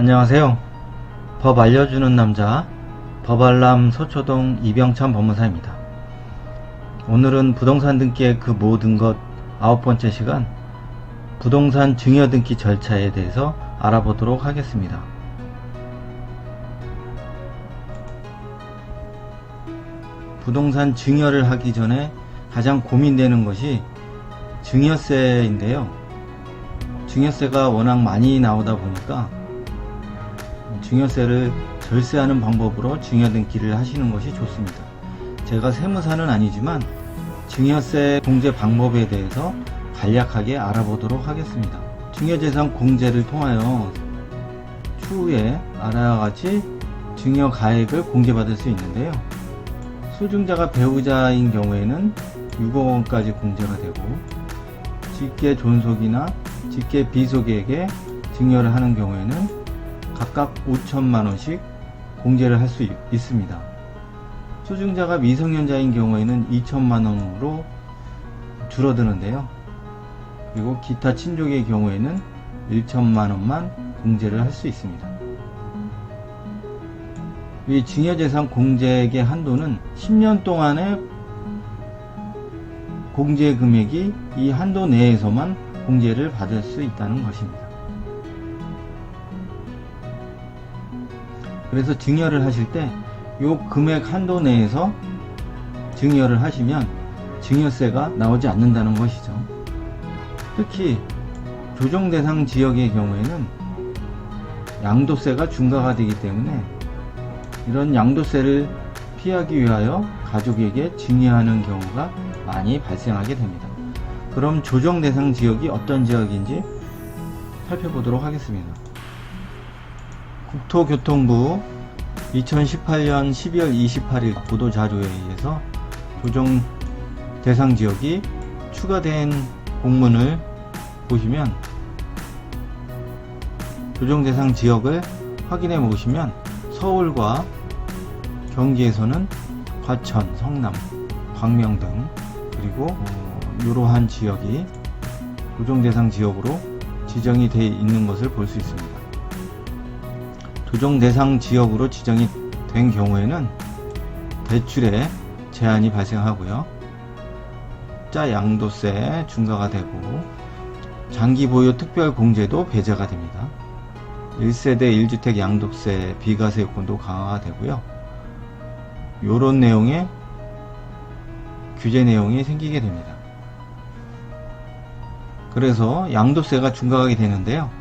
안녕하세요. 법 알려주는 남자 법알람 서초동 이병찬 법무사입니다. 오늘은 부동산 등기의 그 모든 것 9번째 시간, 부동산 증여 등기 절차에 대해서 알아보도록 하겠습니다. 부동산 증여를 하기 전에 가장 고민되는 것이 증여세인데요. 증여세가 워낙 많이 나오다 보니까 증여세를 절세하는 방법으로 증여등기를 하시는 것이 좋습니다. 제가 세무사는 아니지만 증여세 공제 방법에 대해서 간략하게 알아보도록 하겠습니다. 증여재산 공제를 통하여 추후에 아래와 같이 증여가액을 공제받을 수 있는데요. 소증자가 배우자인 경우에는 6억 원까지 공제가 되고, 직계 존속이나 직계 비속에게 증여를 하는 경우에는 각각 5천만 원씩 공제를 할 수 있습니다. 소증자가 미성년자인 경우에는 2천만 원으로 줄어드는데요. 그리고 기타 친족의 경우에는 1천만 원만 공제를 할 수 있습니다. 이 증여재산 공제액의 한도는 10년 동안의 공제 금액이 이 한도 내에서만 공제를 받을 수 있다는 것입니다. 그래서 증여를 하실 때 이 금액 한도 내에서 증여를 하시면 증여세가 나오지 않는다는 것이죠. 특히 조정 대상 지역의 경우에는 양도세가 중과가 되기 때문에 이런 양도세를 피하기 위하여 가족에게 증여하는 경우가 많이 발생하게 됩니다. 그럼 조정 대상 지역이 어떤 지역인지 살펴보도록 하겠습니다. 국토교통부 2018년 12월 28일 보도자료에 의해서 조정 대상 지역이 추가된 공문을 보시면 조정 대상 지역을 확인해 보시면 서울과 경기에서는 과천, 성남, 광명 등 그리고 이러한 지역이 조정 대상 지역으로 지정이 되어 있는 것을 볼 수 있습니다. 조정 대상 지역으로 지정이 된 경우에는 대출에 제한이 발생하고요. 자 양도세 중과가 되고 장기 보유 특별 공제도 배제가 됩니다. 1세대 1주택 양도세 비과세 요건도 강화가 되고요. 요런 내용의 규제 내용이 생기게 됩니다. 그래서 양도세가 중과하게 되는데요.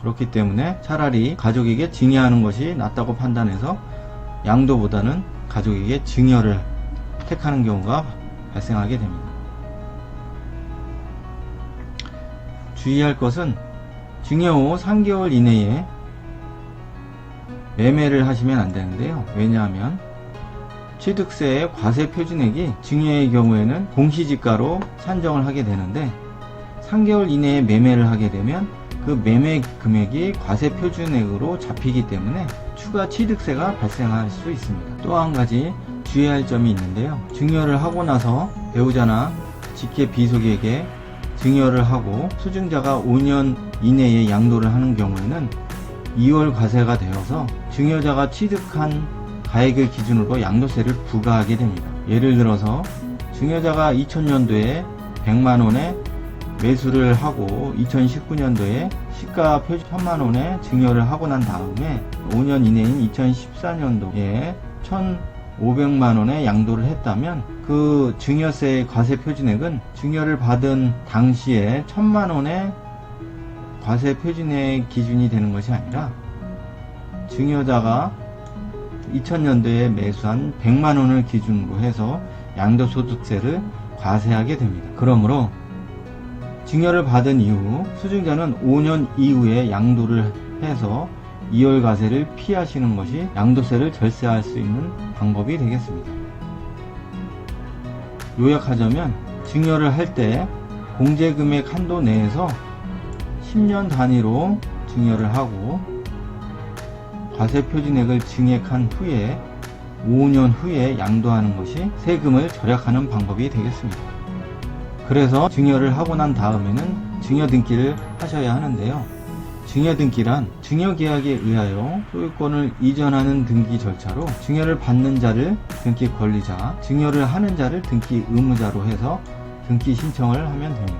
그렇기 때문에 차라리 가족에게 증여하는 것이 낫다고 판단해서 양도보다는 가족에게 증여를 택하는 경우가 발생하게 됩니다. 주의할 것은 증여 후 3개월 이내에 매매를 하시면 안 되는데요. 왜냐하면 취득세의 과세 표준액이 증여의 경우에는 공시지가로 산정을 하게 되는데 3개월 이내에 매매를 하게 되면 그 매매 금액이 과세 표준액으로 잡히기 때문에 추가 취득세가 발생할 수 있습니다. 또 한 가지 주의할 점이 있는데요. 증여를 하고 나서 배우자나 직계 비속에게 증여를 하고 소증자가 5년 이내에 양도를 하는 경우에는 2월 과세가 되어서 증여자가 취득한 가액을 기준으로 양도세를 부과하게 됩니다. 예를 들어서 증여자가 2000년도에 100만원에 매수를 하고 2019년도에 시가 표준 1000만원에 증여를 하고 난 다음에 5년 이내인 2014년도에 1500만원에 양도를 했다면 그 증여세 과세 표준액은 증여를 받은 당시에 1000만원의 과세 표준액 기준이 되는 것이 아니라 증여자가 2000년도에 매수한 100만원을 기준으로 해서 양도소득세를 과세하게 됩니다. 그러므로 증여를 받은 이후 수증자는 5년 이후에 양도를 해서 2월 과세를 피하시는 것이 양도세를 절세할 수 있는 방법이 되겠습니다. 요약하자면 증여를 할 때 공제금액 한도 내에서 10년 단위로 증여를 하고 과세 표준액을 증액한 후에 5년 후에 양도하는 것이 세금을 절약하는 방법이 되겠습니다. 그래서 증여를 하고 난 다음에는 증여 등기를 하셔야 하는데요. 증여등기란 증여계약에 의하여 소유권을 이전하는 등기 절차로 증여를 받는 자를 등기 권리자, 증여를 하는 자를 등기 의무자로 해서 등기 신청을 하면 됩니다.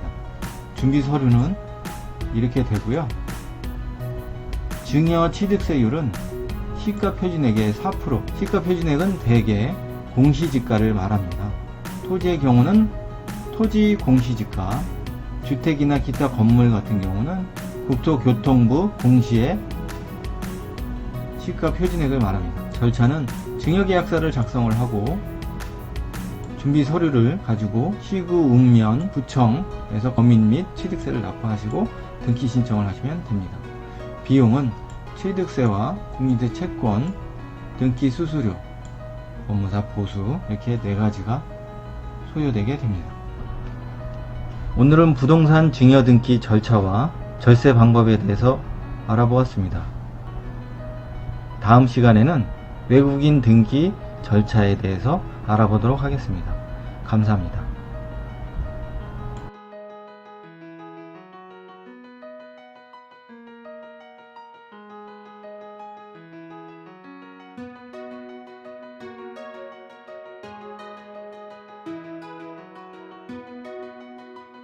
준비 서류는 이렇게 되고요. 증여 취득세율은 시가표준액의 4%, 시가표준액은 대개 공시지가를 말합니다. 토지의 경우는 토지 공시지가, 주택이나 기타 건물 같은 경우는 국토교통부 공시의 시가표준액을 말합니다. 절차는 증여계약서를 작성을 하고 준비 서류를 가지고 시구, 읍면, 구청에서 검인 및 취득세를 납부하시고 등기 신청을 하시면 됩니다. 비용은 취득세와 국민세 채권, 등기 수수료, 법무사 보수 이렇게 4가지가 소요되게 됩니다. 오늘은 부동산 증여 등기 절차와 절세 방법에 대해서 알아보았습니다. 다음 시간에는 외국인 등기 절차에 대해서 알아보도록 하겠습니다. 감사합니다.